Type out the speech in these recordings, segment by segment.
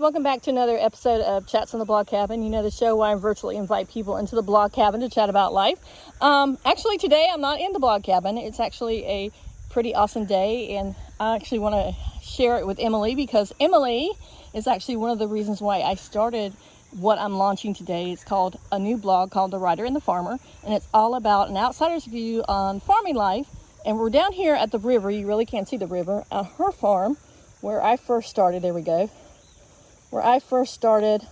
welcome back to another episode of Chats on the Blog Cabin. You know, the show where I virtually invite people into the blog cabin to chat about life. Actually, today I'm not in the blog cabin. It's actually a pretty awesome day, and I actually want to share it with Emily because Emily is actually one of the reasons why I started what I'm launching today. It's called a new blog called The Writer and the Farmer, and it's all about an outsider's view on farming life. And we're down here at the river. You really can't see the river. Her farm, where I first started, there we go. Where I first started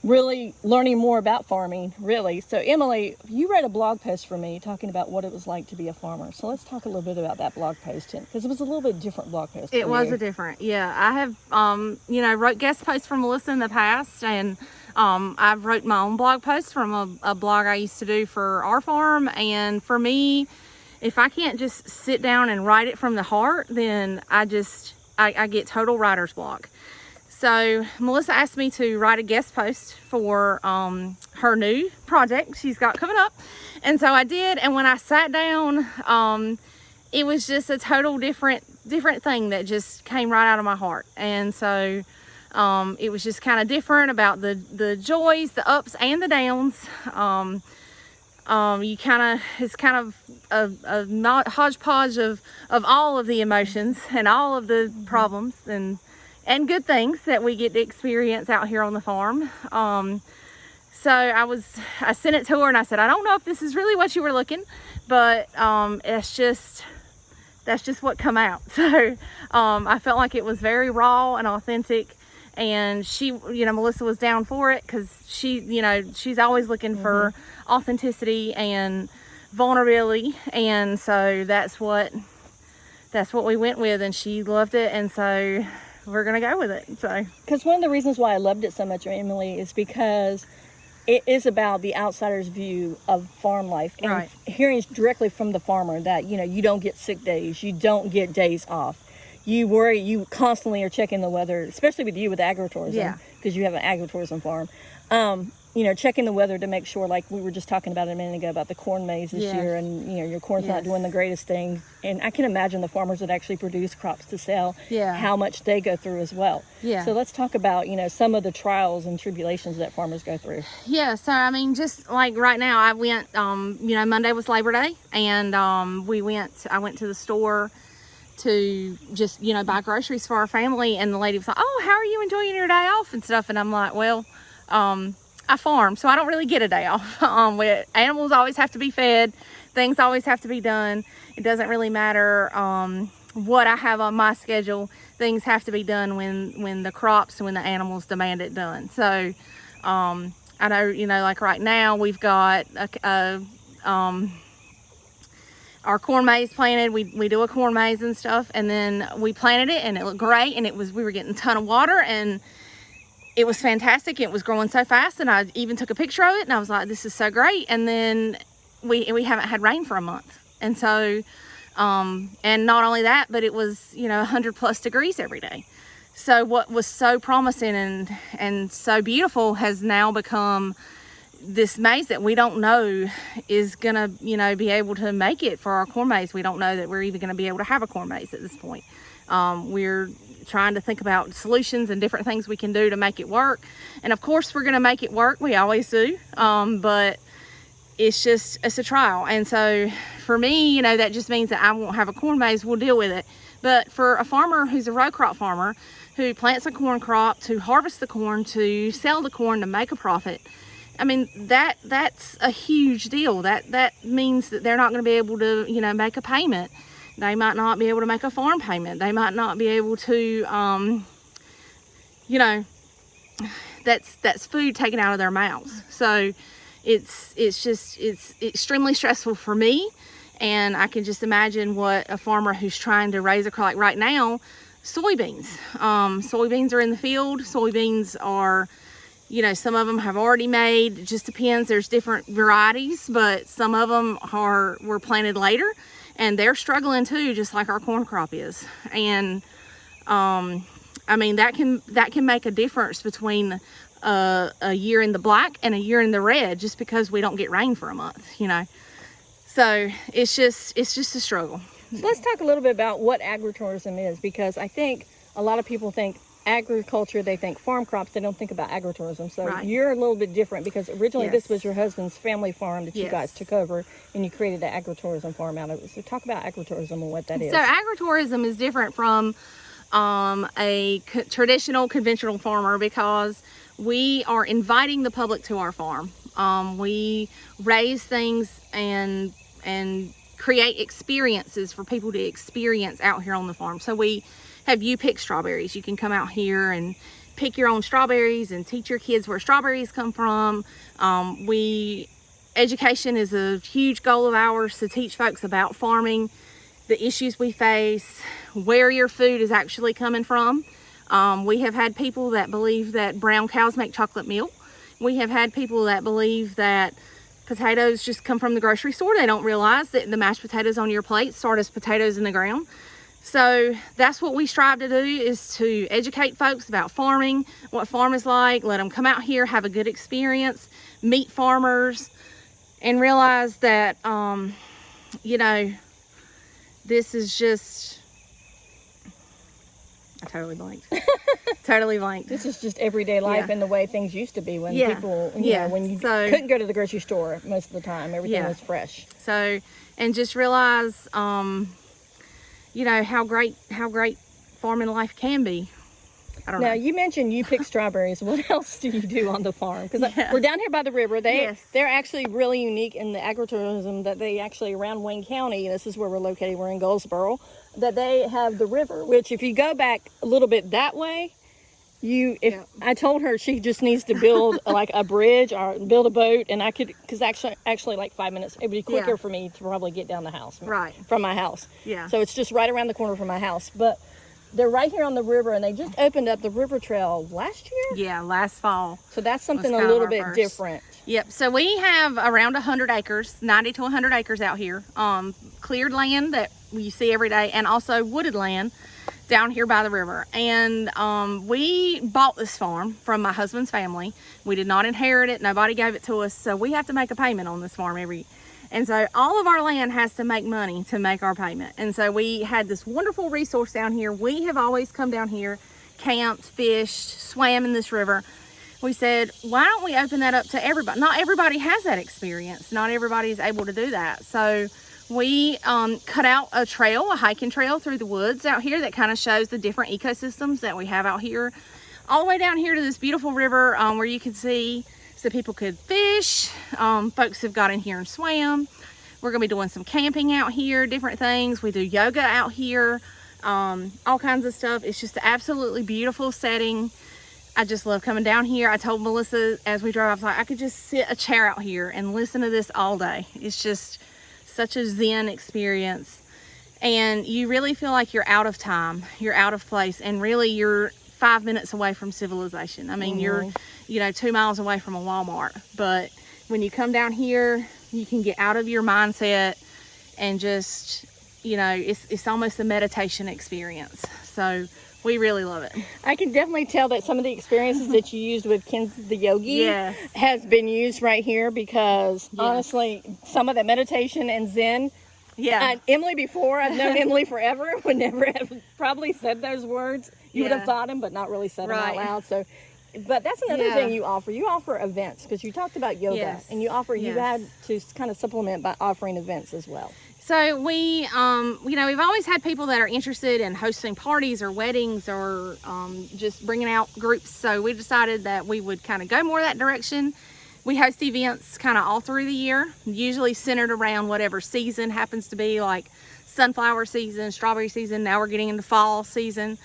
really learning more about farming, really. So Emily, you read a blog post for me talking about what it was like to be a farmer. So let's talk a little bit about that blog post, because it was a little bit different blog post. It was a different, yeah. I have, wrote guest posts from Melissa in the past, and I've wrote my own blog posts from a blog I used to do for our farm. And for me, if I can't just sit down and write it from the heart, then I get total writer's block. So Melissa asked me to write a guest post for her new project she's got coming up. And so I did. And when I sat down, it was just a total different thing that just came right out of my heart. And so it was just kind of different about the joys, the ups and the downs. It's kind of a hodgepodge of all of the emotions and all of the problems and good things that we get to experience out here on the farm. So I sent it to her and I said, I don't know if this is really what you were looking, but that's just what come out. So I felt like it was very raw and authentic. And she, Melissa was down for it because she's always looking for authenticity and vulnerability. And so that's what we went with, and she loved it. And so we're going to go with it. So, because one of the reasons why I loved it so much, Emily, is because it is about the outsider's view of farm life and right. Hearing directly from the farmer that, you don't get sick days, you don't get days off. You worry, you constantly are checking the weather, especially with you with agritourism, because you have an agritourism farm. Checking the weather to make sure, like we were just talking about a minute ago about the corn maze this year, and your corn's not doing the greatest thing. And I can imagine the farmers that actually produce crops to sell, how much they go through as well. Yeah. So let's talk about some of the trials and tribulations that farmers go through. Yeah. So I mean, just like right now, I went. Monday was Labor Day, and I went to the store to just buy groceries for our family, and the lady was like, oh, how are you enjoying your day off and stuff? And I'm like, well, I farm, so I don't really get a day off. Animals always have to be fed, things always have to be done. It doesn't really matter what I have on my schedule. Things have to be done when the crops and when the animals demand it done. So I know, like right now we've got our corn maze planted. We do a corn maze and stuff, and then we planted it and it looked great, and we were getting a ton of water, and it was fantastic. It was growing so fast, and I even took a picture of it, and I was like, this is so great. And then we haven't had rain for a month, and so and not only that, but it was 100 plus degrees every day. So what was so promising and so beautiful has now become this maze that we don't know is gonna be able to make it for our corn maze. We don't know that we're even going to be able to have a corn maze at this point. We're trying to think about solutions and different things we can do to make it work, and of course we're going to make it work. We always do, but it's a trial. And so for me, that just means that I won't have a corn maze. We'll deal with it. But for a farmer who's a row crop farmer who plants a corn crop to harvest the corn, to sell the corn, to make a profit, I mean, that's a huge deal. That means that they're not going to be able to, make a payment. They might not be able to make a farm payment. They might not be able to, that's food taken out of their mouths. So it's extremely stressful for me. And I can just imagine what a farmer who's trying to raise a crop, like right now, soybeans. Soybeans are in the field. Soybeans are, some of them have already made. It just depends. There's different varieties, but some of them were planted later, and they're struggling too, just like our corn crop is. And I mean, that can make a difference between a year in the black and a year in the red, just because we don't get rain for a month, So it's just a struggle. So let's talk a little bit about what agritourism is, because I think a lot of people think agriculture, they think farm crops, they don't think about agritourism. So Right. you're a little bit different because originally Yes. this was your husband's family farm that you Yes. guys took over, and you created an agritourism farm out of it. So talk about agritourism and what that is. So agritourism is different from traditional conventional farmer because we are inviting the public to our farm. We raise things and create experiences for people to experience out here on the farm. So we have you pick strawberries. You can come out here and pick your own strawberries and teach your kids where strawberries come from. Education is a huge goal of ours, to teach folks about farming, the issues we face, where your food is actually coming from. We have had people that believe that brown cows make chocolate milk. We have had people that believe that potatoes just come from the grocery store. They don't realize that the mashed potatoes on your plate start as potatoes in the ground. So that's what we strive to do, is to educate folks about farming, what farm is like, let them come out here, have a good experience, meet farmers, and realize that, you know, this is just, I totally blanked. Totally blanked. This is just everyday life Yeah. and the way things used to be when Yeah. people, Yeah. when you So- couldn't go to the grocery store most of the time. Everything Yeah. was fresh. So, and just realize, you know, how great farming life can be. I don't Now, know. you mentioned you pick strawberries. What else do you do on the farm? Because Yeah. we're down here by the river. Yes. They're actually really unique in the agritourism that they actually, around Wayne County, this is where we're located, we're in Goldsboro, that they have the river, which if you go back a little bit that way, Yeah. I told her she just needs to build like a bridge or build a boat, and I could, because actually like 5 minutes, it would be quicker Yeah. for me to probably get down the house. Right. From my house. Yeah. So it's just right around the corner from my house. But they're right here on the river, and they just opened up the river trail last year. Yeah, last fall. So that's something a kind of little our bit first. different. Yep. So we have around 100 acres, 90 to 100 acres out here. Cleared land that you see every day, and also wooded land down here by the river. And we bought this farm from my husband's family. We did not inherit it. Nobody gave it to us. So we have to make a payment on this farm and so all of our land has to make money to make our payment. And so we had this wonderful resource down here. We have always come down here, camped, fished, swam in this river. We said, why don't we open that up to everybody? Not everybody has that experience. Not everybody is able to do that. So we cut out a trail, a hiking trail through the woods out here that kind of shows the different ecosystems that we have out here, all the way down here to this beautiful river where you can see, so people could fish. Folks have got in here and swam. We're gonna be doing some camping out here, different things. We do yoga out here, all kinds of stuff. It's just an absolutely beautiful setting. I just love coming down here. I told Melissa as we drove, I was like, I could just sit a chair out here and listen to this all day. It's just such a zen experience. And you really feel like you're out of time, you're out of place, and really you're 5 minutes away from civilization. I mean, you're, 2 miles away from a Walmart. But when you come down here, you can get out of your mindset and just, it's almost a meditation experience. So we really love it. I can definitely tell that some of the experiences that you used with Ken the Yogi Yes. has been used right here, because honestly, some of that meditation and Zen, Yeah. Emily, before, I've known Emily forever, would never have probably said those words. You would have Yeah. thought them, but not really said them out Right. loud. So, but that's another Yeah. thing you offer. You offer events, because you talked about yoga, Yes. and you Yes. had to kind of supplement by offering events as well. So we, we've always had people that are interested in hosting parties or weddings or just bringing out groups. So we decided that we would kind of go more that direction. We host events kind of all through the year, usually centered around whatever season happens to be, like sunflower season, strawberry season. Now we're getting into fall season.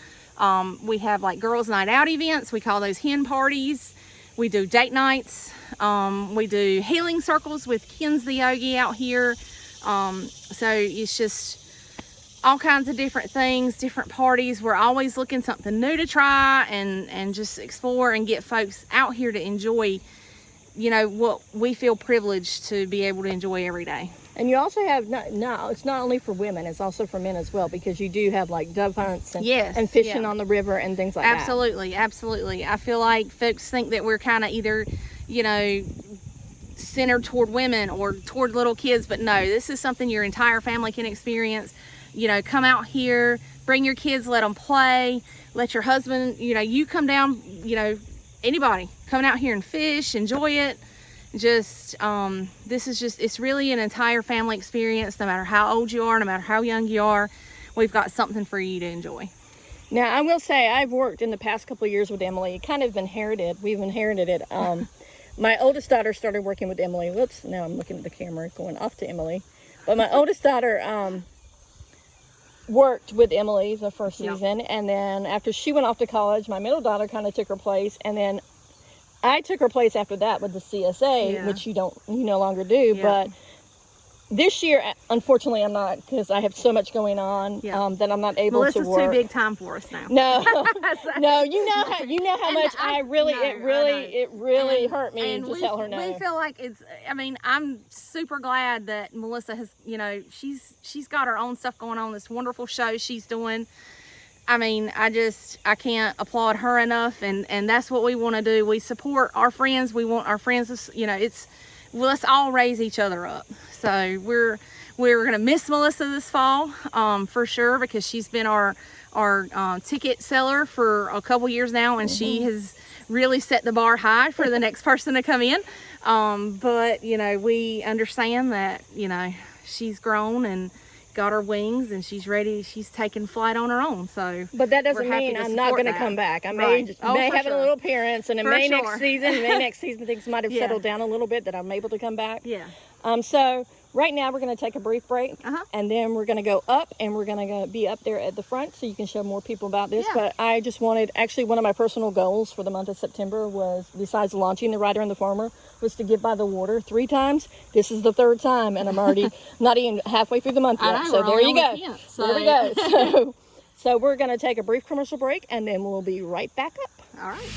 We have like girls' night out events. We call those hen parties. We do date nights. We do healing circles with Ken's the Yogi out here. So it's just all kinds of different things, different parties. We're always looking something new to try and just explore and get folks out here to enjoy, what we feel privileged to be able to enjoy every day. And you also have, it's not only for women, it's also for men as well, because you do have like dove hunts and, Yes, and fishing yeah. on the river and things like Absolutely, absolutely. I feel like folks think that we're kind of either, centered toward women or toward little kids, but no, this is something your entire family can experience. Come out here, bring your kids, let them play. let your husband, you come down, anybody coming out here and fish, enjoy it. Just this is just, it's really an entire family experience. No matter how old you are, no matter how young you are, we've got something for you to enjoy. Now, I will say I've worked in the past couple of years with Emily. Kind of inherited. We've inherited it. My oldest daughter started working with Emily. Whoops, now I'm looking at the camera going off to Emily. But my oldest daughter worked with Emily the first season. And then after she went off to college, my middle daughter kind of took her place. And then I took her place after that with the CSA, which you no longer do. But this year, unfortunately, I'm not, because I have so much going on that I'm not able to work. Melissa's too big time for us now. No, you know how much it really hurt me to tell her no. We feel like I'm super glad that Melissa has, she's got her own stuff going on, this wonderful show she's doing. I can't applaud her enough, and that's what we want to do. We support our friends. We want our friends to, let's all raise each other up. So we're gonna miss Melissa this fall, for sure, because she's been our ticket seller for a couple years now, and she has really set the bar high for the next person to come in. But we understand that she's grown and got her wings, and she's ready. She's taking flight on her own. So, but that doesn't mean I'm not going to come back. I may have a little appearance, and next season things might have settled down a little bit that I'm able to come back. Yeah. So right now we're going to take a brief break, and then we're going to go up, and we're going to be up there at the front so you can show more people about this. But I just wanted, actually, one of my personal goals for the month of September was, besides launching The Writer and the Farmer, was to give by the water 3 times. This is the 3rd time, and I'm already not even halfway through the month yet. So there you go. There we go. So we're going to take a brief commercial break, and then we'll be right back up. All right.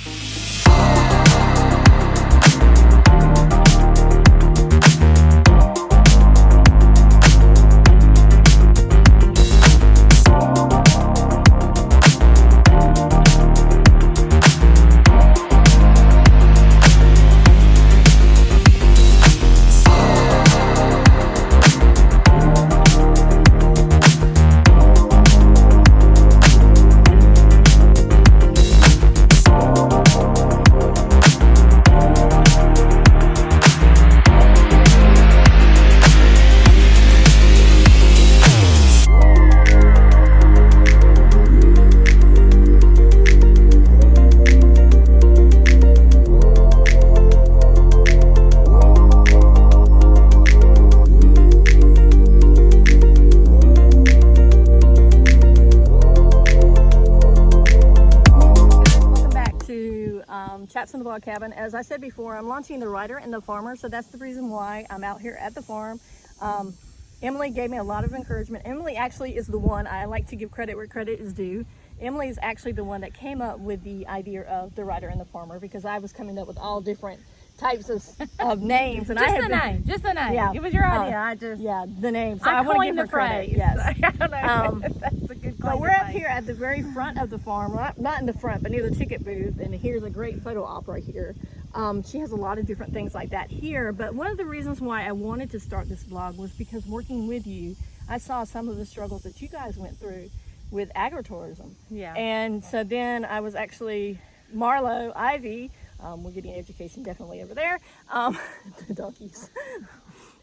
Chats in the Log Cabin. As I said before, I'm launching The Writer and the Farmer, so that's the reason why I'm out here at the farm. Emily gave me a lot of encouragement. Emily actually is the one, I like to give credit where credit is due. Emily is actually the one that came up with the idea of The Writer and the Farmer, because I was coming up with all different types of names. And just the name. Yeah. It was your idea. The name. So I want to give the her credit. phrase. Yes. I don't know. That's a good But we're up here at the very front of the farm, not in the front, but near the ticket booth. And here's a great photo op right here. She has a lot of different things like that here. But one of the reasons why I wanted to start this blog was because working with you, I saw some of the struggles that you guys went through with agritourism. Yeah. And so then I was actually, Marlo, Ivy, we're getting education definitely over there. The donkeys.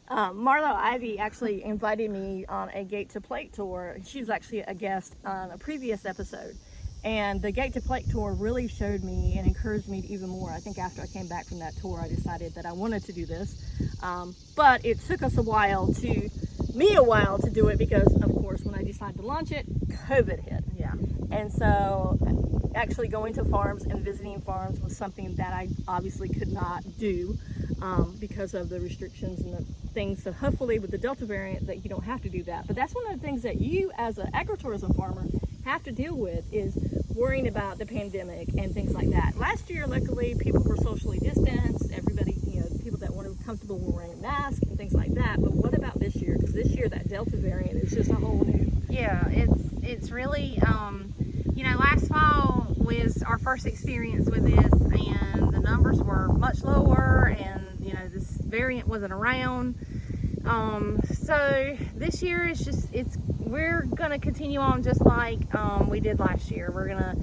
Marlo Ivy actually invited me on a Gate to Plate tour. She was actually a guest on a previous episode. And the Gate to Plate tour really showed me and encouraged me even more. I think after I came back from that tour, I decided that I wanted to do this. But it took us a while to do it because, of course, when I decided to launch it, COVID hit. Yeah. And so actually going to farms and visiting farms was something that I obviously could not do because of the restrictions and the things. So hopefully with the Delta variant that you don't have to do that. But that's one of the things that you as an agritourism farmer have to deal with, is worrying about the pandemic and things like that. Last year, luckily, people were socially distanced. Everybody, people that weren't comfortable were wearing masks and things like that. But what about this year? Because this year that Delta variant is just a whole new. Yeah, it's really, last fall was our first experience with this, and the numbers were much lower, and this variant wasn't around. So this year we're gonna continue on just like we did last year. We're gonna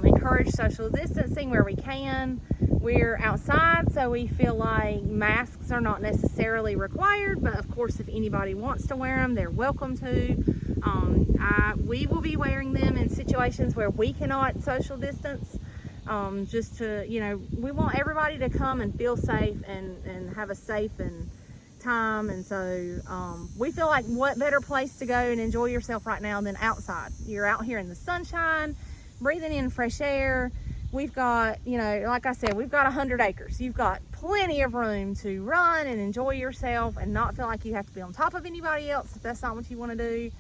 encourage social distancing where we can. We're outside, so we feel like masks are not necessarily required, but of course if anybody wants to wear them, they're welcome to. We will be wearing them in situations where we cannot social distance, just to, we want everybody to come and feel safe and have a safe and time. And so we feel like what better place to go and enjoy yourself right now than outside. You're out here in the sunshine, breathing in fresh air. We've got, like I said, we've got 100 acres. You've got plenty of room to run and enjoy yourself and not feel like you have to be on top of anybody else if that's not what you want to do.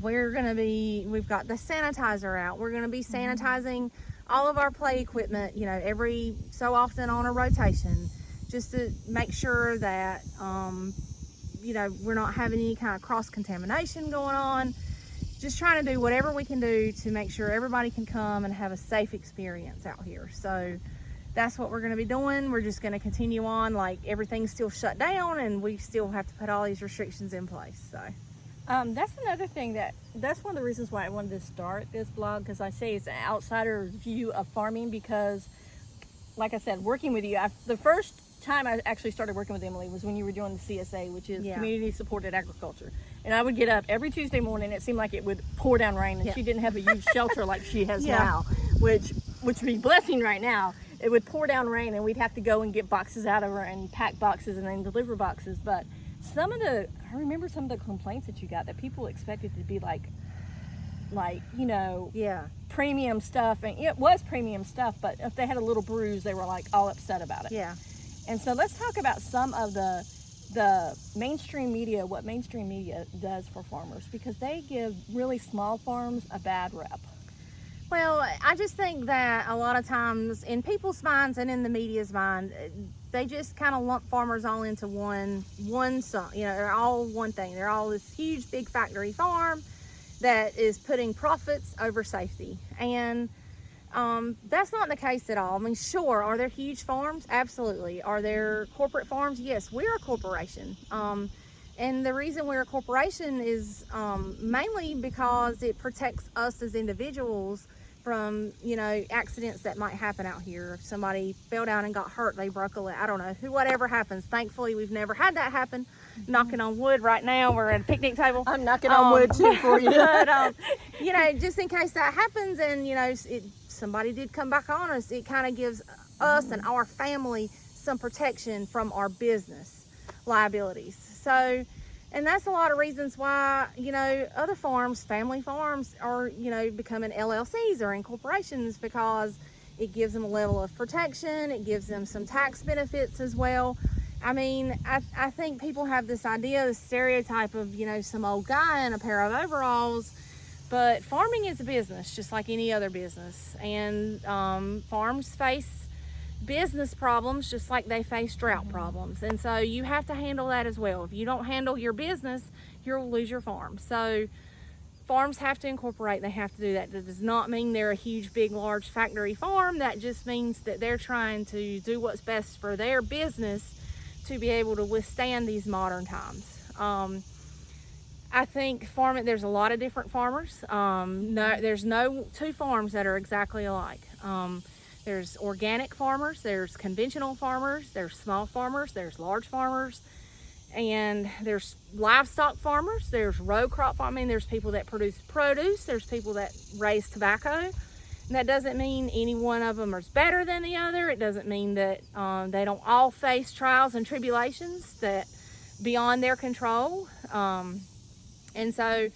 We've got the sanitizer out. We're going to be sanitizing all of our play equipment, every so often on a rotation, just to make sure that, we're not having any kind of cross-contamination going on. Just trying to do whatever we can do to make sure everybody can come and have a safe experience out here. So that's what we're going to be doing. We're just going to continue on like everything's still shut down and we still have to put all these restrictions in place. So that's another thing that's one of the reasons why I wanted to start this blog, because I say it's an outsider's view of farming, because like I said, working with you, the first time I actually started working with Emily was when you were doing the CSA, which is Community Supported Agriculture. And I would get up every Tuesday morning. It seemed like it would pour down rain, and she didn't have a huge shelter like she has now, which would be a blessing right now. It would pour down rain, and we'd have to go and get boxes out of her and pack boxes and then deliver boxes. But I remember some of the complaints that you got, that people expected to be like premium stuff, and it was premium stuff, but if they had a little bruise, they were like all upset about it. Yeah. And so let's talk about some of the mainstream media, what mainstream media does for farmers, because they give really small farms a bad rep. Well, I just think that a lot of times in people's minds and in the media's mind, they just kind of lump farmers all into one song. They're all one thing. They're all this huge, big factory farm that is putting profits over safety. And that's not the case at all. I mean, sure, are there huge farms? Absolutely. Are there corporate farms? Yes, we're a corporation. And the reason we're a corporation is mainly because it protects us as individuals from, accidents that might happen out here. If somebody fell down and got hurt, they broke a leg, I don't know, whatever happens. Thankfully, we've never had that happen. Knocking on wood right now. We're at a picnic table. I'm knocking on wood too for you. But, just in case that happens and, somebody did come back on us, it kind of gives us and our family some protection from our business liabilities. So, and that's a lot of reasons why, other farms, family farms are, becoming LLCs or incorporations, because it gives them a level of protection. It gives them some tax benefits as well. I mean, I think people have this idea, this stereotype of, some old guy in a pair of overalls, but farming is a business just like any other business. And farms face business problems just like they face drought problems. And so you have to handle that as well. If you don't handle your business, you'll lose your farm. So farms have to incorporate, they have to do that. That does not mean they're a huge, big, large factory farm. That just means that they're trying to do what's best for their business to be able to withstand these modern times. I think there's a lot of different farmers. There's no two farms that are exactly alike. There's organic farmers, there's conventional farmers, there's small farmers, there's large farmers, and there's livestock farmers, there's row crop farming, there's people that produce produce, there's people that raise tobacco. And that doesn't mean any one of them is better than the other. It doesn't mean that they don't all face trials and tribulations that beyond their control. And so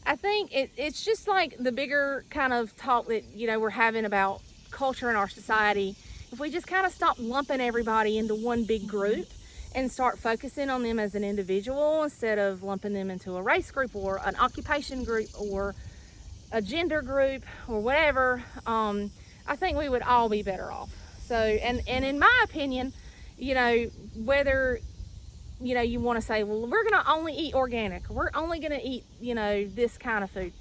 I think it's just like the bigger kind of talk that, we're having about culture in our society. If we just kind of stop lumping everybody into one big group and start focusing on them as an individual instead of lumping them into a race group or an occupation group or a gender group or whatever, I think we would all be better off. So, and in my opinion, whether, you want to say, well, we're going to only eat organic, we're only going to eat, this kind of food.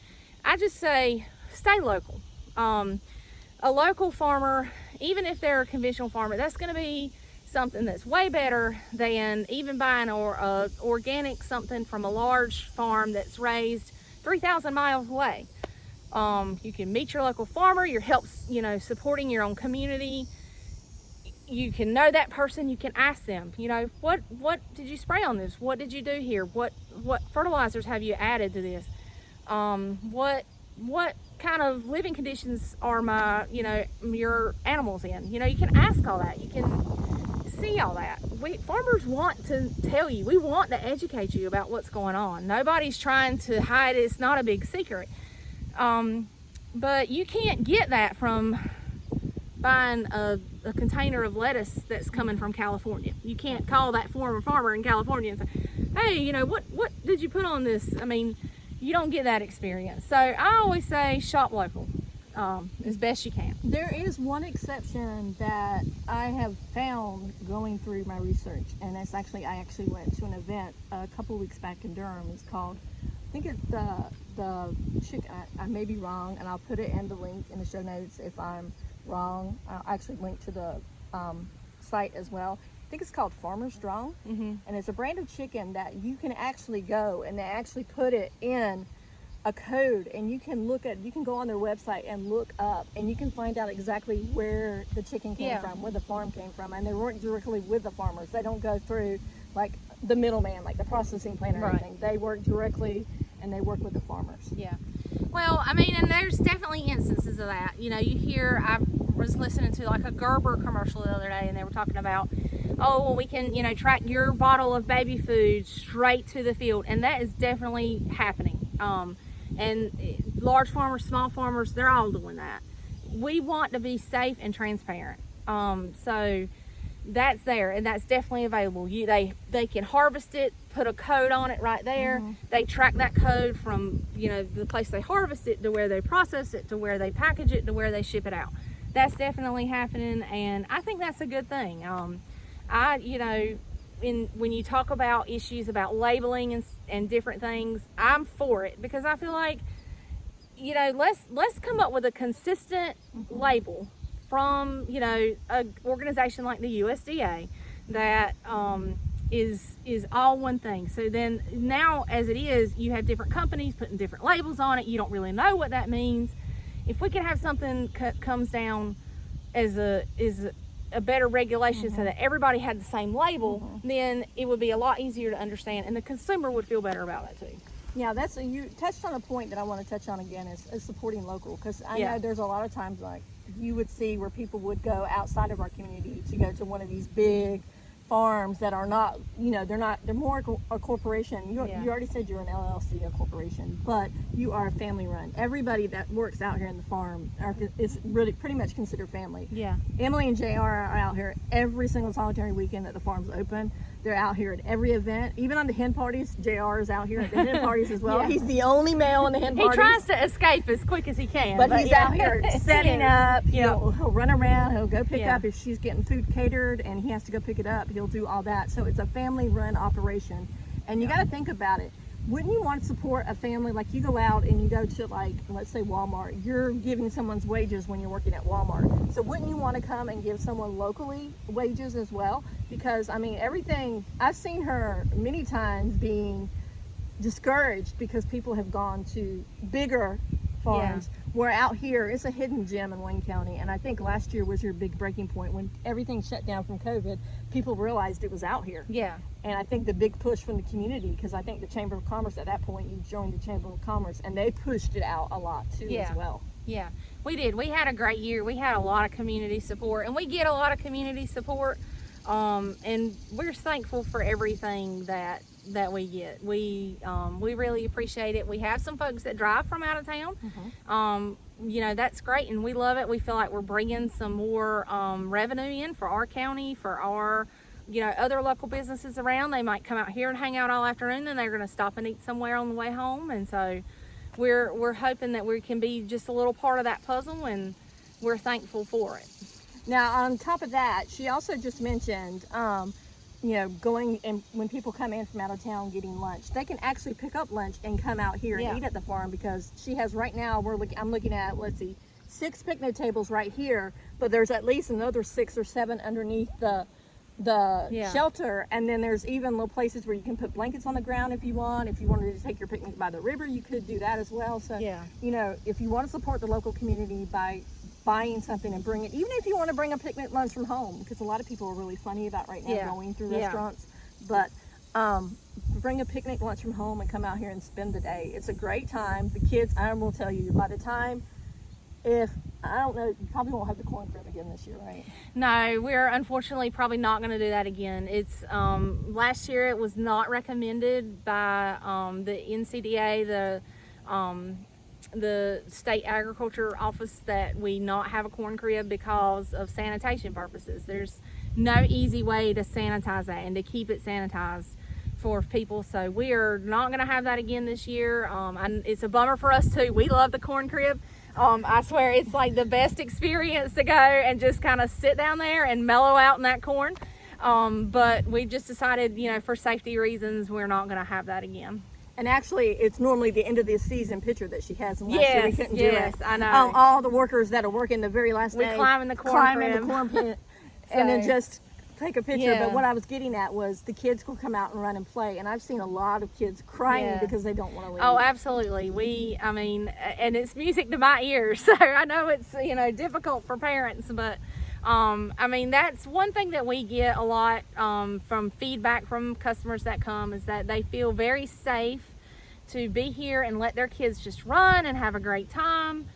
I just say, stay local. A local farmer, even if they're a conventional farmer, that's going to be something that's way better than even buying organic something from a large farm that's raised 3,000 miles away. You can meet your local farmer. Your helps, supporting your own community. You can know that person. You can ask them, what did you spray on this? What did you do here? What fertilizers have you added to this? What kind of living conditions are your animals in? You can ask all that. You can see all that. Farmers want to tell you. We want to educate you about what's going on. Nobody's trying to hide it. It's not a big secret. But you can't get that from buying a container of lettuce that's coming from California. You can't call that former farmer in California and say, hey, what did you put on this? I mean, you don't get that experience. So I always say shop local as best you can. There is one exception that I have found going through my research, and that's I actually went to an event a couple weeks back in Durham. It's called, I think it's the chicken. I may be wrong, and I'll put it in the link in the show notes if I'm wrong. I'll actually link to the site as well. I think it's called Farmer Strong, and it's a brand of chicken that you can actually go and they actually put it in a code, and you can go on their website and look up, and you can find out exactly where the chicken came from, where the farm came from, and they weren't directly with the farmers. They don't go through like the middleman, like the processing plant or anything. They work directly and they work with the farmers. Yeah. Well, I mean, and there's definitely instances of that. You hear, I was listening to like a Gerber commercial the other day, and they were talking about, oh, well, we can, track your bottle of baby food straight to the field. And that is definitely happening. And large farmers, small farmers, they're all doing that. We want to be safe and transparent. So that's there, and that's definitely available. They can harvest it, put a code on it right there. They track that code from the place they harvest it to where they process it to where they package it to where they ship it out. That's definitely happening, and I think that's a good thing. When you talk about issues about labeling and different things, I'm for it, because I feel like let's come up with a consistent label from an organization like the USDA that is all one thing. So then now, as it is, you have different companies putting different labels on it. You don't really know what that means. If we could have something comes down as a better regulation so that everybody had the same label, then it would be a lot easier to understand, and the consumer would feel better about it too. Yeah, you touched on a point that I want to touch on again is supporting local, because I know there's a lot of times like you would see where people would go outside of our community to go to one of these big farms that are not, they're more a corporation. You already said you're an LLC, a corporation, but you are family run. Everybody that works out here in the farm is really pretty much considered family. Yeah. Emily and JR are out here every single solitary weekend that the farm's open. They're out here at every event, even on the hen parties. JR is out here at the hen parties as well. He's the only male in the hen parties. He tries to escape as quick as he can. But he's out here setting up. He'll run around. He'll go pick up if she's getting food catered and he has to go pick it up. He'll do all that. So it's a family-run operation. And you got to think about it. Wouldn't you want to support a family? Like you go out and you go to, like, let's say Walmart. You're giving someone's wages when you're working at Walmart. So wouldn't you want to come and give someone locally wages as well? Because, I mean, everything, I've seen her many times being discouraged because people have gone to bigger farms. Where out here, it's a hidden gem in Wayne County. And I think last year was your big breaking point when everything shut down from COVID. People realized it was out here. Yeah. And I think the big push from the community, because I think the Chamber of Commerce at that point, you joined the Chamber of Commerce, and they pushed it out a lot too as well. Yeah, we did. We had a great year. We had a lot of community support, and we get a lot of community support. And we're thankful for everything that we get. We really appreciate it. We have some folks that drive from out of town. That's great, and we love it. We feel like we're bringing some more revenue in for our county, for our other local businesses around. They might come out here and hang out all afternoon, then they're going to stop and eat somewhere on the way home. And so we're hoping that we can be just a little part of that puzzle, and we're thankful for it. Now, on top of that, she also just mentioned, going and when people come in from out of town getting lunch, they can actually pick up lunch and come out here and eat at the farm, because she has right now, I'm looking at, 6 picnic tables right here, but there's at least another 6 or 7 underneath the the Yeah. shelter, and then there's even little places where you can put blankets on the ground if you want. If you wanted to take your picnic by the river, you could do that as well. So Yeah. you know, if you want to support the local community by buying something and bring it, even if you want to bring a picnic lunch from home, because a lot of people are really funny about right now Yeah. going through Yeah. restaurants, but bring a picnic lunch from home and come out here and spend the day. It's a great time. The kids, I will tell you, by the time, if I don't know, you probably won't have the corn crib again this year, right? No, we're unfortunately probably not going to do that again. It's last year it was not recommended by the NCDA, the state agriculture office, that we not have a corn crib because of sanitation purposes. There's no easy way to sanitize that and to keep it sanitized for people, so we are not going to have that again this year. And it's a bummer for us too. We love the corn crib. I swear it's like the best experience to go and just kind of sit down there and mellow out in that corn. But we just decided, you know, for safety reasons, we're not going to have that again. And actually, it's normally the end of the season picture that she has. And last year we couldn't do it. I know. All the workers that are working the very last day, climb in the corn pit, and then just take a picture. Yeah. But what I was getting at was the kids will come out and run and play, and I've seen a lot of kids crying Yeah. because they don't want to leave. Oh, absolutely. I mean, and it's music to my ears, so I know it's, you know, difficult for parents, but I mean, that's one thing that we get a lot from feedback from customers that come, is that they feel very safe to be here and let their kids just run and have a great time.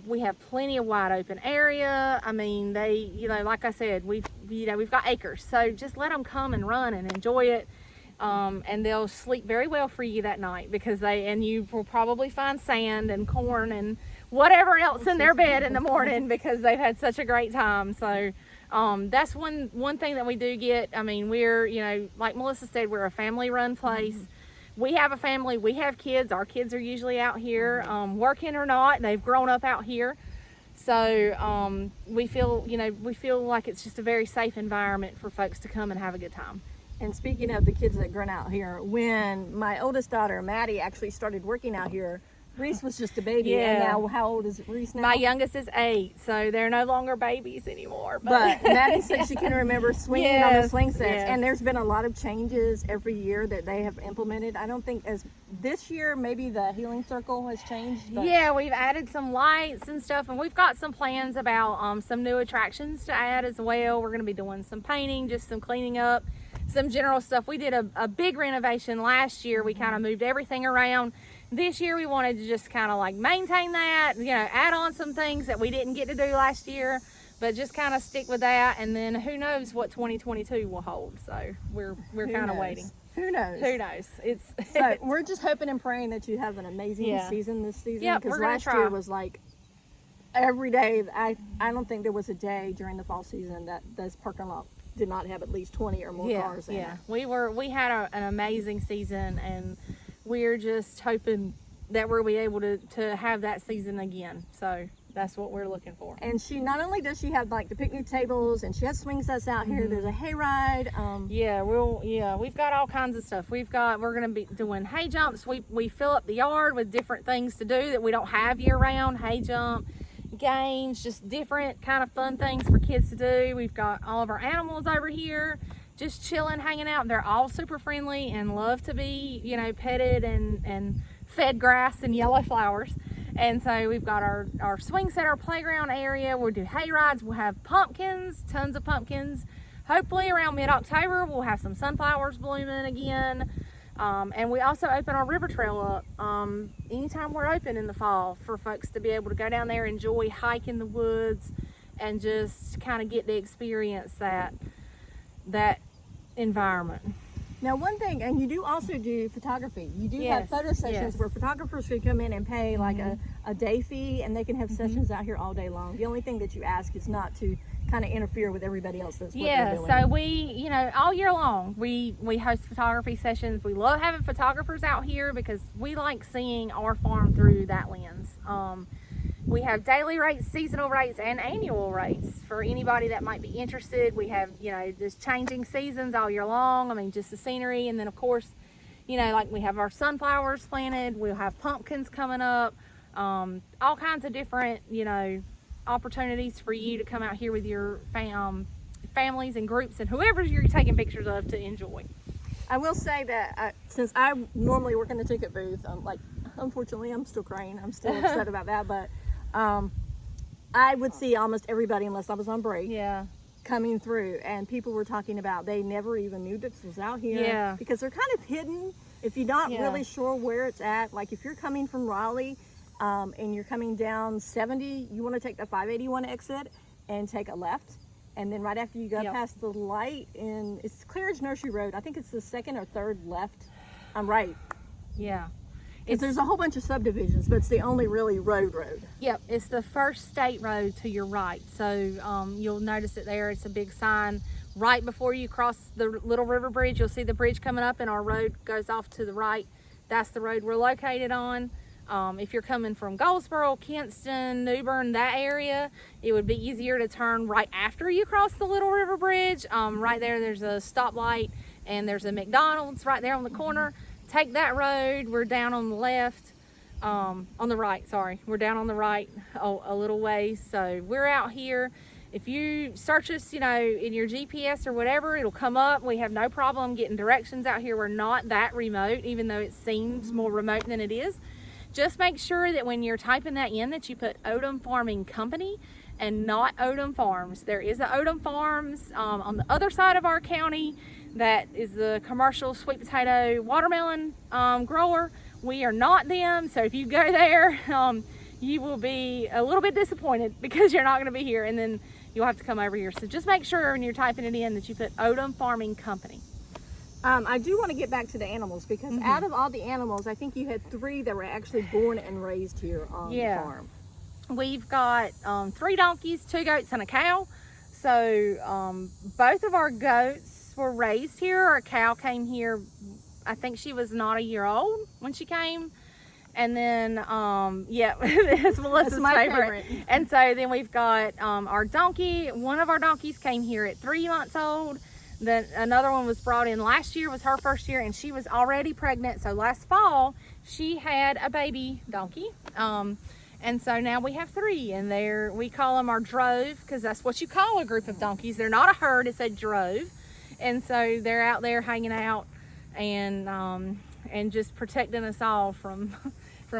We have plenty of wide open area. I mean, they, you know, like I said, we've got acres, so just let them come and run and enjoy it. And they'll sleep very well for you that night, because and you will probably find sand and corn and whatever else in their bed in the morning, because they've had such a great time. So that's one thing that we do get. I mean, we're, you know, like Melissa said, we're a family run place. We have a family, we have kids. Our kids are usually out here, working or not. They've grown up out here. So we feel like it's just a very safe environment for folks to come and have a good time. And speaking of the kids that grown out here, when my oldest daughter, Maddie, actually started working out here, Reese was just a baby. Yeah. And now, how old is Reese now? My youngest is 8, so they're no longer babies anymore. But Maddie said she can remember swinging on the swing sets. Yes. And there's been a lot of changes every year that they have implemented. I don't think this year, maybe the healing circle has changed. But yeah, we've added some lights and stuff, and we've got some plans about some new attractions to add as well. We're going to be doing some painting, just some cleaning up, some general stuff. We did a big renovation last year. We kind of moved everything around. This year we wanted to just kind of like maintain that, you know, add on some things that we didn't get to do last year, but just kind of stick with that. And then who knows what 2022 will hold. So we're kind of waiting. Who knows? Who knows? So we're just hoping and praying that you have an amazing season this season. Yep, because we're gonna last try. year was like every day. I don't think there was a day during the fall season that this parking lot did not have at least 20 or more cars in it. We had an amazing season, and we're just hoping that we'll be able to have that season again. So that's what we're looking for. And she, not only does she have like the picnic tables, and she has swing sets out here, there's a hayride. We've got all kinds of stuff. We're going to be doing hay jumps. We fill up the yard with different things to do that we don't have year round. Hay jump, games, just different kind of fun things for kids to do. We've got all of our animals over here, just chilling, hanging out. They're all super friendly and love to be, you know, petted and fed grass and yellow flowers. And so we've got our swing set, our playground area. We'll do hay rides. We'll have pumpkins, tons of pumpkins. Hopefully around mid-October, we'll have some sunflowers blooming again. And we also open our river trail up anytime we're open in the fall, for folks to be able to go down there, enjoy, hike in the woods, and just kind of get to experience that environment. Now, one thing, and you do also do photography. You do have photo sessions where photographers can come in and pay like a day fee, and they can have sessions out here all day long. The only thing that you ask is not to kind of interfere with everybody else that's what they're doing. So we, you know, all year long we host photography sessions. We love having photographers out here because we like seeing our farm through that lens. We have daily rates, seasonal rates, and annual rates for anybody that might be interested. We have, you know, just changing seasons all year long. I mean, just the scenery. And then, of course, you know, like we have our sunflowers planted. We'll have pumpkins coming up. All kinds of different, you know, opportunities for you to come out here with your families and groups and whoever you're taking pictures of to enjoy. I will say that since I normally work in the ticket booth, unfortunately, I'm still crying. I'm still upset about that, but I would see almost everybody, unless I was on break, coming through, and people were talking about they never even knew this was out here because they're kind of hidden. If you're not really sure where it's at, like if you're coming from Raleigh and you're coming down 70, you want to take the 581 exit and take a left. And then right after you go past the light, and it's Claridge Nursery Road, I think it's the second or third left. I'm right. Yeah. There's a whole bunch of subdivisions, but it's the only really road. Yep, it's the first state road to your right. So you'll notice it there. It's a big sign right before you cross the Little River Bridge. You'll see the bridge coming up, and our road goes off to the right. That's the road we're located on. If you're coming from Goldsboro, Kinston, New Bern, that area, it would be easier to turn right after you cross the Little River Bridge. Right there's a stoplight, and there's a McDonald's right there on the corner. Take that road. We're down on the left, on the right, sorry. We're down on the right a little ways. So we're out here. If you search us, in your GPS or whatever, it'll come up. We have no problem getting directions out here. We're not that remote, even though it seems more remote than it is. Just make sure that when you're typing that in that you put Odom Farming Company and not Odom Farms. There is a Odom Farms on the other side of our county that is the commercial sweet potato watermelon grower. We are not them, so if you go there, you will be a little bit disappointed because you're not going to be here, and then you'll have to come over here. So just make sure when you're typing it in that you put Odom Farming Company. I do want to get back to the animals because out of all the animals, I think you had 3 that were actually born and raised here on the farm. We've got 3 donkeys, 2 goats, and a cow. So both of our goats were raised here. Our cow came here, I think she was not a year old when she came. And then, it's Melissa's favorite. And so then we've got our donkey. One of our donkeys came here at 3 months old. Then another one was brought in last year, was her first year, and she was already pregnant. So last fall, she had a baby donkey. And so now we have 3, and we call them our drove, because that's what you call a group of donkeys. They're not a herd, it's a drove. And so they're out there hanging out and just protecting us all from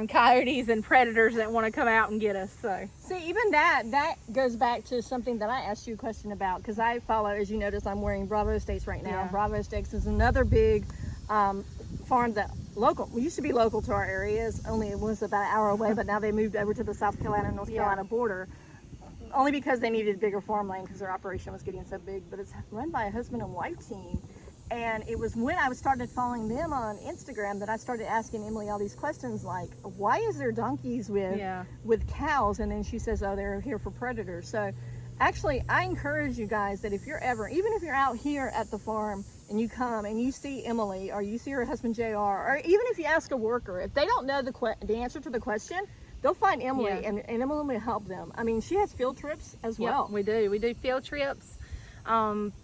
coyotes and predators that want to come out and get us. So see, even that goes back to something that I asked you a question about, because I follow, as you notice, I'm wearing Bravo Steaks right now. Bravo Steaks is another big farm that used to be local to our areas. Only it was about an hour away, but now they moved over to the South Carolina North Carolina border, only because they needed bigger farmland because their operation was getting so big. But it's run by a husband and wife team. And it was when I started following them on Instagram that I started asking Emily all these questions, like, why is there donkeys with cows? And then she says, oh, they're here for predators. So actually, I encourage you guys that if you're even if you're out here at the farm and you come and you see Emily or you see her husband JR, or even if you ask a worker, if they don't know the answer to the question, they'll find Emily and Emily will help them. I mean, she has field trips as well. We do field trips.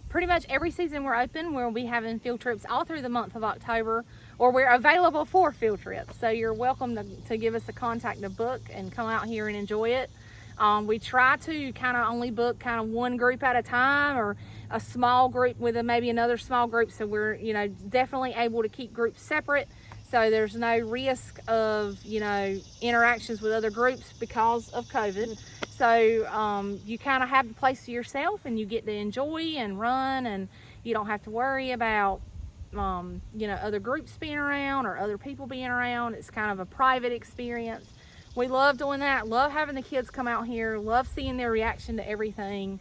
Pretty much every season we're open, we'll be having field trips all through the month of October, or we're available for field trips. So you're welcome to give us a contact to book and come out here and enjoy it. We try to kind of only book kind of one group at a time, or a small group with maybe another small group. So we're, definitely able to keep groups separate. So there's no risk of, interactions with other groups because of COVID. So you kind of have the place to yourself, and you get to enjoy and run, and you don't have to worry about, other groups being around or other people being around. It's kind of a private experience. We love doing that. Love having the kids come out here. Love seeing their reaction to everything.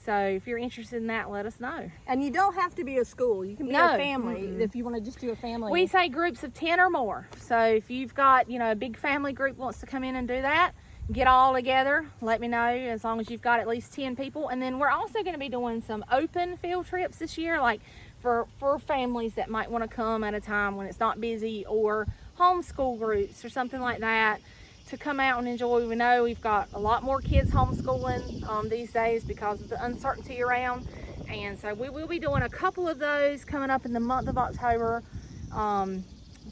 So if you're interested in that, let us know. And you don't have to be a school. You can be a family if you want to just do a family. We say groups of 10 or more. So if you've got, a big family group wants to come in and do that, get all together, let me know, as long as you've got at least 10 people. And then we're also going to be doing some open field trips this year, like for families that might want to come at a time when it's not busy, or homeschool groups or something like that, to come out and enjoy. We know we've got a lot more kids homeschooling these days because of the uncertainty around, and so we will be doing a couple of those coming up in the month of October.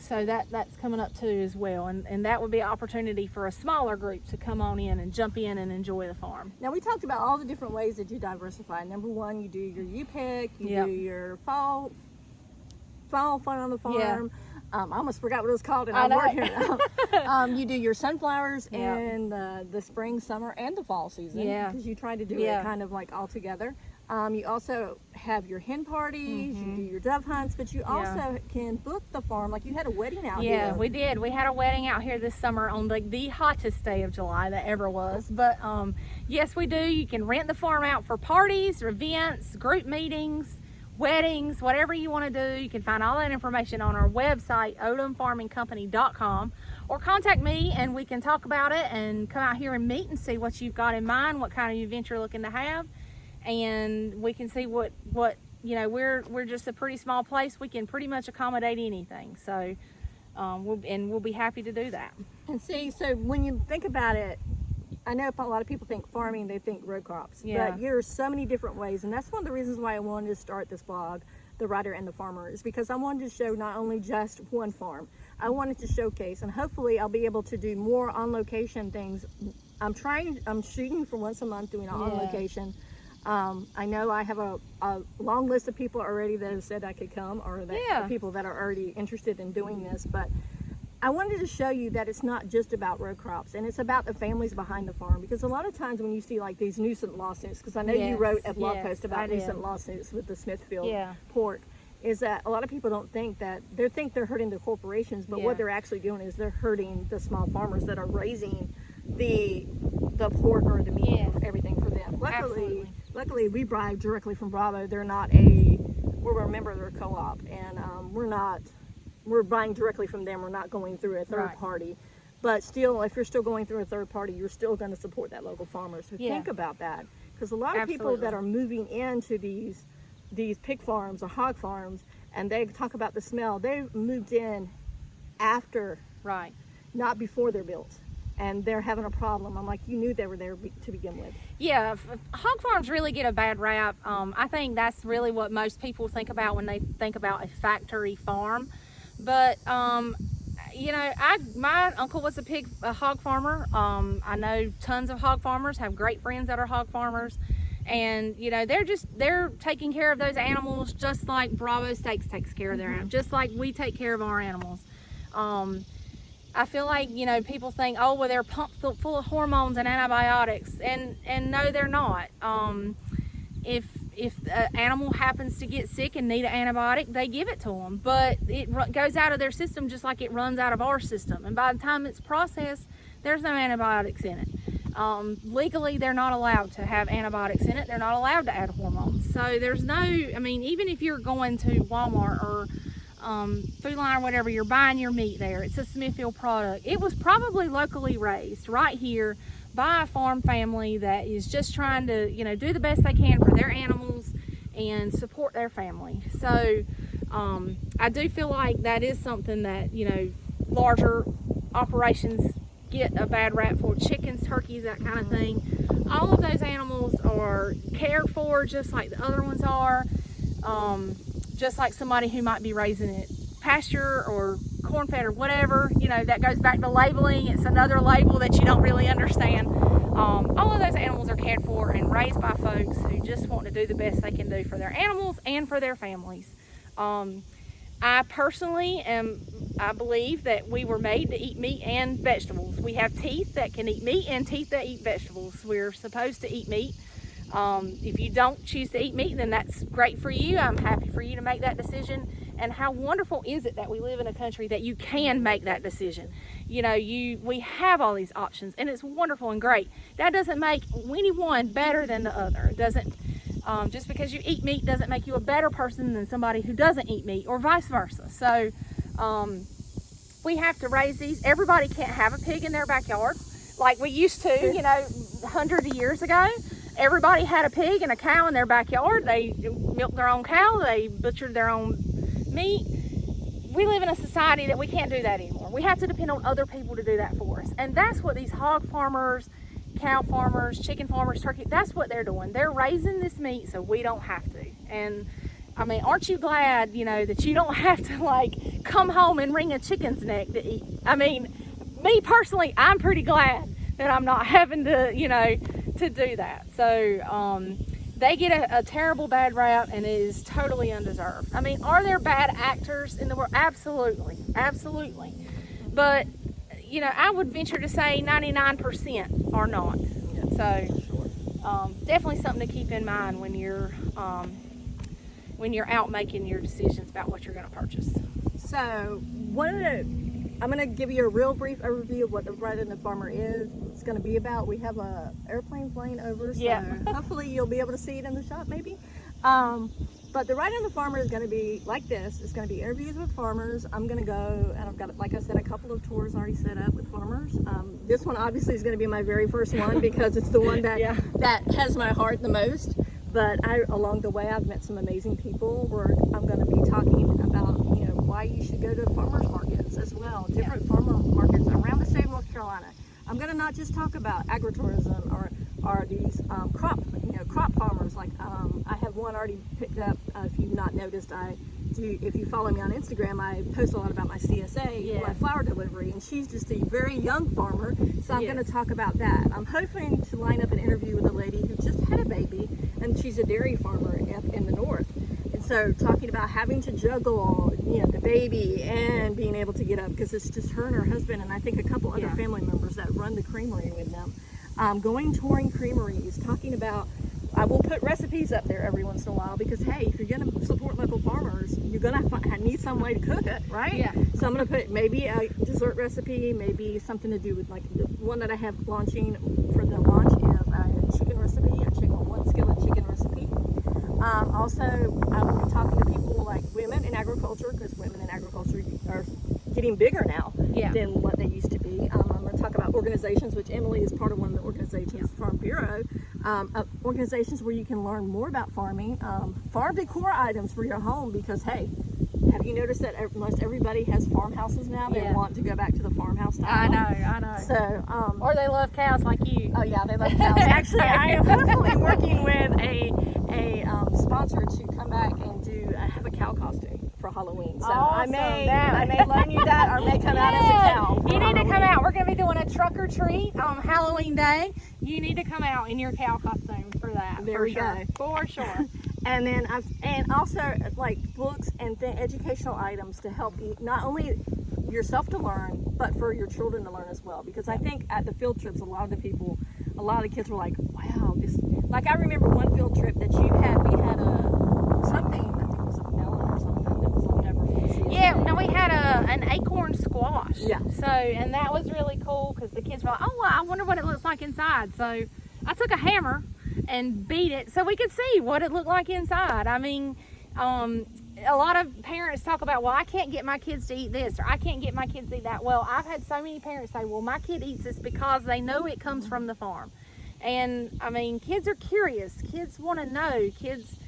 So that's coming up too as well, and that would be an opportunity for a smaller group to come on in and jump in and enjoy the farm. Now, we talked about all the different ways that you diversify. Number one, you do your U-pick, you Yep. do your fall fun on the farm. I almost forgot what it was called, and I'm working it out. You do your sunflowers in the spring, summer, and the fall season, because you try to do it kind of like all together. You also have your hen parties, you do your dove hunts, but you also can book the farm. Like, you had a wedding out here. Yeah, we did. We had a wedding out here this summer on the hottest day of July that ever was. But yes, we do. You can rent the farm out for parties, events, group meetings, weddings, whatever you want to do. You can find all that information on our website, odomfarmingcompany.com, or contact me and we can talk about it and come out here and meet and see what you've got in mind, what kind of event you're looking to have. And we can see what you know, we're just a pretty small place. We can pretty much accommodate anything. So we'll be happy to do that. And see, so when you think about it, I know a lot of people think farming, they think row crops, but there's so many different ways, and that's one of the reasons why I wanted to start this blog, The Writer and the Farmer, is because I wanted to show not only just one farm. I wanted to showcase, and hopefully I'll be able to do more on location things. I'm shooting for once a month, doing it on location. I know I have a long list of people already that have said I could come, or that people that are already interested in doing this, but I wanted to show you that it's not just about row crops, and it's about the families behind the farm, because a lot of times when you see like these nuisance lawsuits, because I know you wrote a blog post about nuisance lawsuits with the Smithfield pork, is that a lot of people don't think that, they think they're hurting the corporations, but what they're actually doing is they're hurting the small farmers that are raising the pork or the meat or everything for them. Luckily we buy directly from Bravo. They're not we're a member of their co-op, and we're buying directly from them. We're not going through a third party. But still, if you're still going through a third party, you're still going to support that local farmer. So think about that, because a lot of people that are moving into these pig farms or hog farms, and they talk about the smell, they moved in after, not before they're built, and they're having a problem. I'm like, you knew they were there to begin with. Yeah, hog farms really get a bad rap. I think that's really what most people think about when they think about a factory farm. But you know, my uncle was a hog farmer. I know tons of hog farmers, have great friends that are hog farmers, and you know, they're taking care of those animals just like Bravo Steaks takes care of their animals, just like we take care of our animals. I feel like, you know, people think, oh, well, they're pumped full of hormones and antibiotics, and no, they're not. If an animal happens to get sick and need an antibiotic, they give it to them, but it goes out of their system just like it runs out of our system, and by the time it's processed, there's no antibiotics in it. Legally, they're not allowed to have antibiotics in it. They're not allowed to add hormones. So there's no, I mean, even if you're going to Walmart or Food Line or whatever, you're buying your meat there, it's a Smithfield product. It was probably locally raised right here by a farm family that is just trying to, you know, do the best they can for their animals and support their family. So I do feel like that is something that, you know, larger operations get a bad rap for. Chickens, turkeys, that kind of thing. All of those animals are cared for just like the other ones are. Just like somebody who might be raising it pasture or corn-fed or whatever, you know, that goes back to labeling. It's another label that you don't really understand. All of those animals are cared for and raised by folks who just want to do the best they can do for their animals and for their families. I personally I believe that we were made to eat meat and vegetables. We have teeth that can eat meat and teeth that eat vegetables. We're supposed to eat meat. If you don't choose to eat meat, then that's great for you. I'm happy for you to make that decision. And how wonderful is it that we live in a country that you can make that decision? You know, we have all these options, and it's wonderful and great. That doesn't make anyone better than the other. It doesn't, just because you eat meat doesn't make you a better person than somebody who doesn't eat meat, or vice versa. So we have to raise these. Everybody can't have a pig in their backyard like we used to, you know, hundreds of years ago. Everybody had a pig and a cow in their backyard. They milked their own cow. They butchered their own meat. We live in a society that we can't do that anymore. We have to depend on other people to do that for us. And that's what these hog farmers, cow farmers, chicken farmers, turkey, that's what they're doing. They're raising this meat so we don't have to. And I mean, aren't you glad, you know, that you don't have to like come home and wring a chicken's neck to eat? I mean, me personally, I'm pretty glad that I'm not having to, you know, to do that. So they get a terrible bad rap, and it is totally undeserved. I mean, are there bad actors in the world? Absolutely, absolutely. But, you know, I would venture to say 99% are not. So definitely something to keep in mind when you're out making your decisions about what you're going to purchase. So I'm going to give you a real brief overview of what the Right on the Farmer is. It's going to be about. We have a airplane flying over, so hopefully you'll be able to see it in the shop maybe. But the Right on the Farmer is going to be like this. It's going to be interviews with farmers. I'm going to go, and I've got, like I said, a couple of tours already set up with farmers. This one obviously is going to be my very first one because it's the one that that has my heart the most. But along the way, I've met some amazing people where I'm going to be talking about, you know, why you should go to farmers markets as well, different farmer markets around the state of North Carolina. I'm going to not just talk about agritourism or these crop farmers. Like I have one already picked up. If you've not noticed, if you follow me on Instagram, I post a lot about my CSA, my flower delivery, and she's just a very young farmer. So I'm going to talk about that. I'm hoping to line up an interview with a lady who just had a baby, and she's a dairy farmer up in the north. And so talking about having to juggle, you know, the baby and being able to get up, because it's just her and her husband, and I think a couple other family members that run the creamery with them. Touring creameries, talking about, I will put recipes up there every once in a while because, hey, if you're going to support local farmers, you're going to need some way to cook it, right? Yeah. So I'm going to put maybe a dessert recipe, maybe something to do with, like, the one that I have launching for the launch is a chicken recipe, one skillet chicken recipe. Also, I'm talking to people like women in agriculture, because women in agriculture are getting bigger now than what they used to be. I'm going to talk about organizations, which Emily is part of one of the organizations, Farm Bureau, organizations where you can learn more about farming, farm decor items for your home, because, hey, have you noticed that most everybody has farmhouses now? They want to go back to the farmhouse style. I know. So, or they love cows like you. Oh yeah, they love cows. Actually, I am hopefully working with a sponsor to come back and have a cow costume for Halloween. So awesome. I may loan you that, or may come out as a cow. You need to come out. We're going to be doing a truck or treat on Halloween Day. You need to come out in your cow costume for that. There we go. For sure. And then and also like books and educational items to help you, not only yourself to learn, but for your children to learn as well. Because I think at the field trips, a lot of the kids were like, wow, like I remember one field trip that we had something, I think it was a melon or something that was left over from the season. Yeah, no, we had an acorn squash. Yeah. So, and that was really cool because the kids were like, oh, well, I wonder what it looks like inside. So I took a hammer and beat it so we could see what it looked like inside. I mean, a lot of parents talk about, well, I can't get my kids to eat this, or I can't get my kids to eat that. Well, I've had so many parents say, well, my kid eats this because they know it comes from the farm. And I mean, kids are curious. Kids want to know. Kids,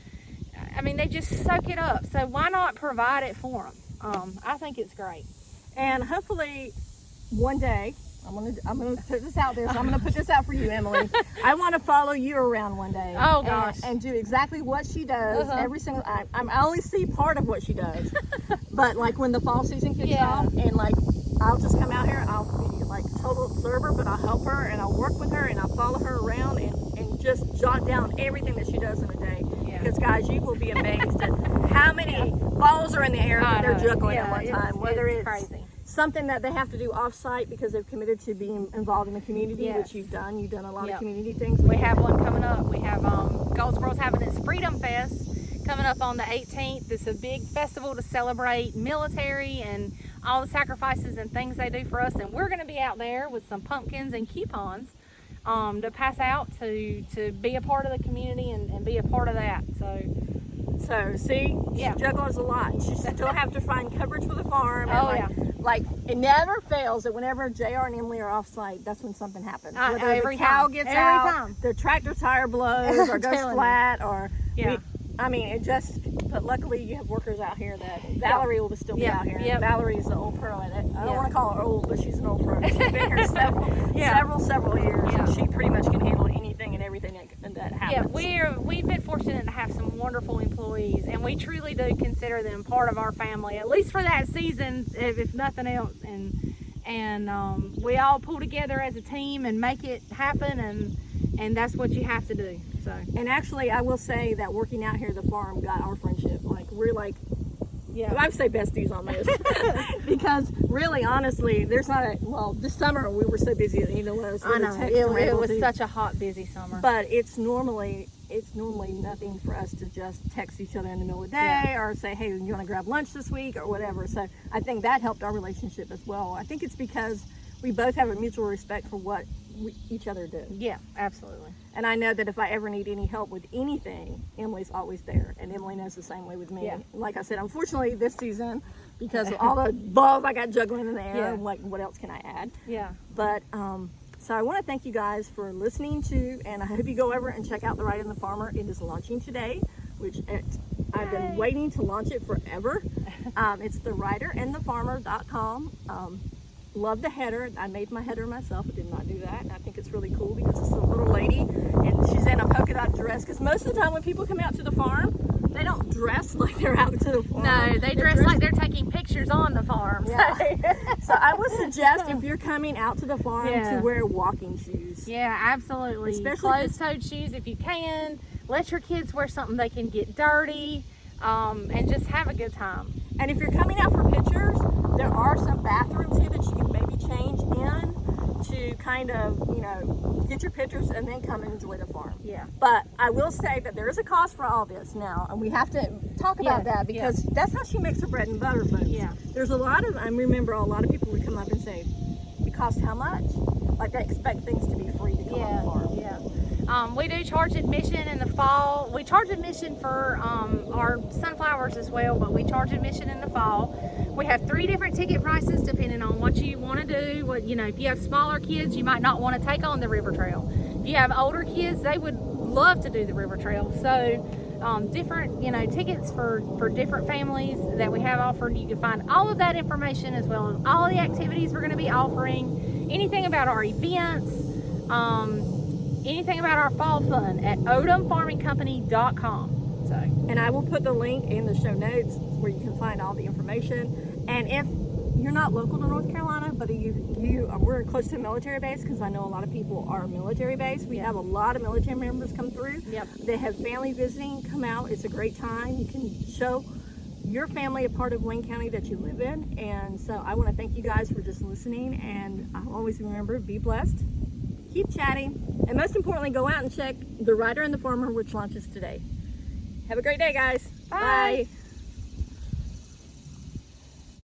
I mean, they just soak it up. So why not provide it for them? I think it's great. And hopefully one day, I'm gonna put this out there, so I'm gonna put this out for you, Emily. I want to follow you around one day. Oh gosh! And do exactly what she does every single. I only see part of what she does, but like when the fall season kicks off, and like I'll just come out here, I'll be like total observer, but I'll help her and I'll work with her and I'll follow her around and just jot down everything that she does in a day. Because guys, you will be amazed at how many balls are in the air that they're juggling at one time. Whether it's crazy. Something that they have to do off-site because they've committed to being involved in the community, which you've done. You've done a lot of community things. We have one coming up. We have Goldsboro's having its Freedom Fest coming up on the 18th. It's a big festival to celebrate military and all the sacrifices and things they do for us. And we're going to be out there with some pumpkins and coupons to pass out to be a part of the community and be a part of that. So see, she juggles a lot. She still have to find coverage for the farm. Like it never fails that whenever JR and Emily are off site, that's when something happens. Whether every the cow time. gets every out, time. the tractor tire blows or goes flat, or I mean, it just. But luckily, you have workers out here that Valerie will still be out here. Valerie the old pro at it. I don't want to call her old, but she's an old pro. She's been here several years, and she pretty much can handle anything and everything that happens. happens. we've been fortunate to have some wonderful employees, and we truly do consider them part of our family, at least for that season, if nothing else. And we all pull together as a team and make it happen, and that's what you have to do. So, and actually, I will say that working out here at the farm got our friendship. Like, we're like, yeah, I'd say besties almost. Because really, honestly, there's not a, well, this summer we were so busy that neither one of us I really know texted or it able was to. such a hot, busy summer. But it's normally nothing for us to just text each other in the middle of the day or say, hey, you want to grab lunch this week or whatever. So I think that helped our relationship as well. I think it's because we both have a mutual respect for what each other do. Yeah, absolutely. And I know that if I ever need any help with anything, Emily's always there. And Emily knows the same way with me. Yeah. Like I said, unfortunately this season, because of all the balls I got juggling in the air, Yeah. I'm like, what else can I add? Yeah. But, so I want to thank you guys for listening to, and I hope you go over and check out The Writer and the Farmer. It is launching today, which I've been waiting to launch it forever. It's thewriterandthefarmer.com. Love the header. I made my header myself. I did not do that. And I think it's really cool because it's a little lady and she's in a polka dot dress. Because most of the time when people come out to the farm, they don't dress like they're out to the farm. No, they dress like they're taking pictures on the farm. Yeah. So I would suggest if you're coming out to the farm Yeah. to wear walking shoes. Yeah, absolutely. Especially closed-toed shoes if you can. Let your kids wear something they can get dirty, and just have a good time. And if you're coming out for pictures, there are some bathrooms here that you can maybe change in to kind of, get your pictures and then come and enjoy the farm. Yeah. But I will say that there is a cost for all this now, and we have to talk about Yes, that because that's how she makes her bread and butter, folks. Yeah. There's I remember a lot of people would come up and say, it costs how much? Like they expect things to be free to come on the farm. Yeah. We do charge admission in the fall. We charge admission for our sunflowers as well, but we charge admission in the fall. We have 3 different ticket prices depending on what you want to do. If you have smaller kids, you might not want to take on the river trail. If you have older kids, they would love to do the river trail. So different, tickets for different families that we have offered. You can find all of that information as well as all the activities we're going to be offering, anything about our events, anything about our fall fun at odomfarmingcompany.com. So, and I will put the link in the show notes where you can find all the information. And if you're not local to North Carolina, but we're close to a military base because I know a lot of people are military based. We have a lot of military members come through. Yep. They have family visiting come out. It's a great time. You can show your family a part of Wayne County that you live in. And so I want to thank you guys for just listening. And I'll always remember, be blessed, keep chatting, and most importantly, go out and check The Writer and the Farmer, which launches today. Have a great day, guys. Bye. Bye.